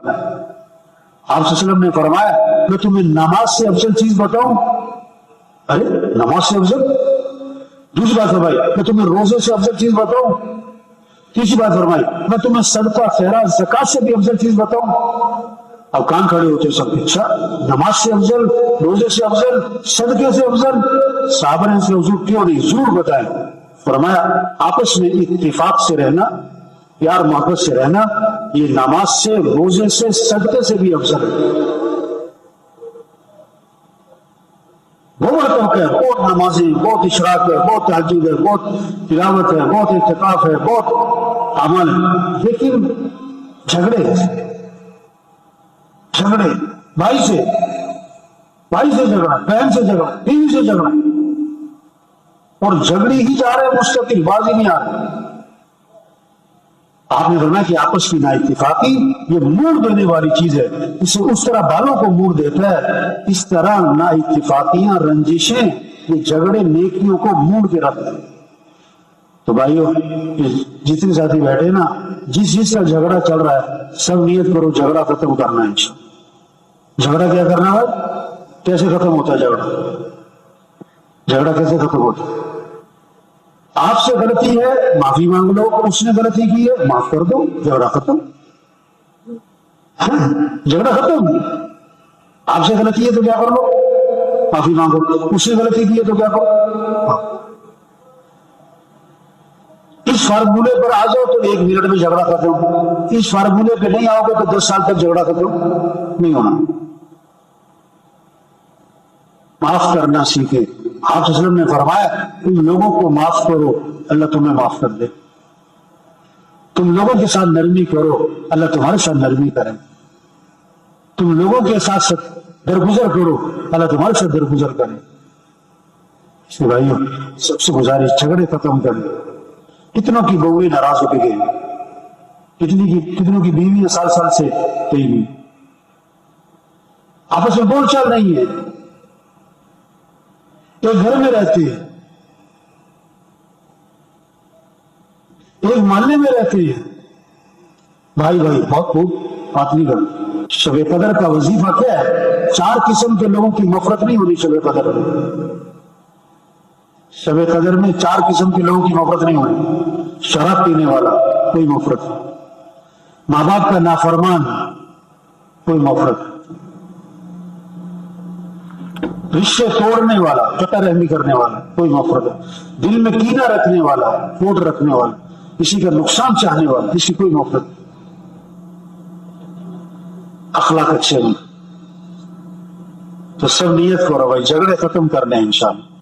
آپ صلی اللہ علیہ وسلم نے فرمایا میں تمہیں نماز سے افضل چیز بتاؤں؟ ارے نماز سے افضل؟ دوسری بات فرمائی میں تمہیں روزے سے افضل چیز بتاؤں؟ تیسری بات فرمائی میں تمہیں صدقہ خیرات زکات سے بھی افضل چیز بتاؤں؟ اب کان کھڑے ہوتے سب، اچھا نماز سے افضل، روزے سے افضل، صدقے سے افضل؟ صحابہ نے سے حضور کیوں نہیں، ضرور بتائیں۔ فرمایا آپس میں اتفاق سے رہنا، پیار محبت سے رہنا، یہ نماز سے، روزے سے، صدقے سے بھی افضل ہے۔ بہت توقع ہے، بہت نمازیں، بہت اشراق ہے، بہت تہجد ہے، بہت تلاوت ہے، بہت اعتکاف ہے، بہت عمل ہے، لیکن جھگڑے بھائی سے جھگڑا، بہن سے جھگڑا، بیوی سے جھگڑا، اور جھگڑی ہی جا رہے ہیں، مستقل باز ہی نہیں آ رہے۔ آپ نے فرمایا کہ آپس کی نا اتفاقی یہ موڑ دینے والی چیز ہے، اسے اس طرح بالوں کو موڑ دیتا ہے، اس طرح نا اتفاقیاں، رنجشیں، یہ جھگڑے نیکیوں کو موڑ کے رکھتے ہیں۔ تو بھائیو جتنے ساتھی بیٹھے نا، جس کا جھگڑا چل رہا ہے سب نیت کرو جھگڑا ختم کرنا ہے انشاءاللہ۔ جھگڑا کیا کرنا ہے؟ کیسے ختم ہوتا ہے جھگڑا کیسے ختم ہوتا ہے؟ آپ سے غلطی ہے معافی مانگ لو، اس نے غلطی کی ہے معاف کر دو، جھگڑا ختم۔ جھگڑا ختم۔ آپ سے غلطی ہے تو کیا کر لو؟ معافی مانگو۔ اس نے غلطی کی ہے تو کیا کرو؟ اس فارمولے پر آ جاؤ تو 1 منٹ میں جھگڑا ختم۔ اس فارمولے پہ نہیں آؤ گے تو 10 سال تک جھگڑا ختم نہیں ہونا۔ معاف کرنا سیکھے۔ آپ صلی اللہ علیہ وسلم نے فرمایا تم لوگوں کو معاف کرو اللہ تمہیں معاف کر دے، تم لوگوں کے ساتھ نرمی کرو اللہ تمہارے ساتھ نرمی کرے، تم لوگوں کے ساتھ درگزر کرو اللہ تمہارے ساتھ درگزر کرے۔ اس لیے بھائیوں سب سے گزارش جھگڑے ختم کریں۔ کتنوں کی بہویں ناراض ہو کے گئی، کتنوں کی بیوی سال سے کہیں بھی آپس میں بول چال نہیں ہے، ایک گھر میں رہتے ہیں، ایک محلے میں رہتے ہیں، بھائی بہت خوب بات نہیں کر۔ شب قدر کا وظیفہ کیا ہے؟ 4 قسم کے لوگوں کی مغفرت نہیں ہونی شب قدر میں۔ شب قدر میں 4 قسم کے لوگوں کی مغفرت نہیں ہونی۔ شراب پینے والا کوئی مغفرت، ماں باپ کا نافرمان کوئی مغفرت، رشتے توڑنے والا، قطع رحمی کرنے والا کوئی مغفرت، دل میں کینہ رکھنے والا، کھوٹ رکھنے والا، کسی کا نقصان چاہنے والا، کسی کوئی مغفرت۔ اخلاق اچھے ہوں تو سب نیت کرو بھائی جھگڑے ختم کرنے ہیں انشاءاللہ۔